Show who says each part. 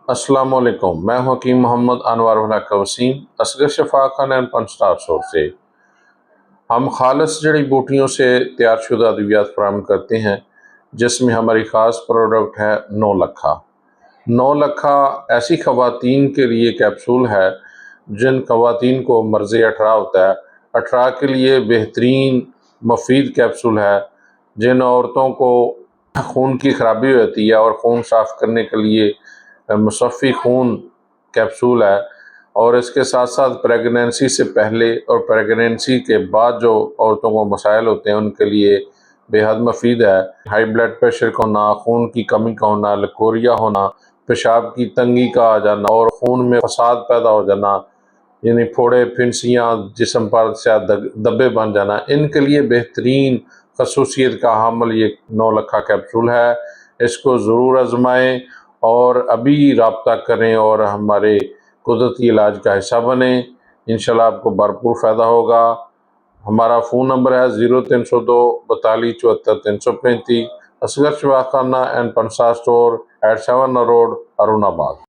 Speaker 1: السلام علیکم، میں ہوں حکیم محمد انوار الحق وسیم، اصغر شفا خانہ اینڈ پن سٹار اسٹور سے۔ ہم خالص جڑی بوٹیوں سے تیار شدہ ادویات فراہم کرتے ہیں، جس میں ہماری خاص پروڈکٹ ہے 9 لکھا۔ 9 لکھا ایسی خواتین کے لیے کیپسول ہے جن خواتین کو مرض 18 ہوتا ہے۔ 18 کے لیے بہترین مفید کیپسول ہے۔ جن عورتوں کو خون کی خرابی ہوتی ہے اور خون صاف کرنے کے لیے مصفی خون کیپسول ہے، اور اس کے ساتھ ساتھ پریگنینسی سے پہلے اور پریگنینسی کے بعد جو عورتوں کو مسائل ہوتے ہیں ان کے لیے بے حد مفید ہے۔ ہائی بلڈ پریشر کا ہونا، خون کی کمی کا ہونا، لکوریا ہونا، پیشاب کی تنگی کا آ جانا اور خون میں فساد پیدا ہو جانا، یعنی پھوڑے پھنسیاں جسم پر سے دبے بن جانا، ان کے لیے بہترین خصوصیت کا حامل یہ 9 لکھا کیپسول ہے۔ اس کو ضرور آزمائیں اور ابھی رابطہ کریں اور ہمارے قدرتی علاج کا حصہ بنیں۔ انشاءاللہ آپ کو بھرپور فائدہ ہوگا۔ ہمارا فون نمبر ہے 0302 42 74 335۔ اصغر شفا خانہ and pin star store, 7 road, Arun آباد۔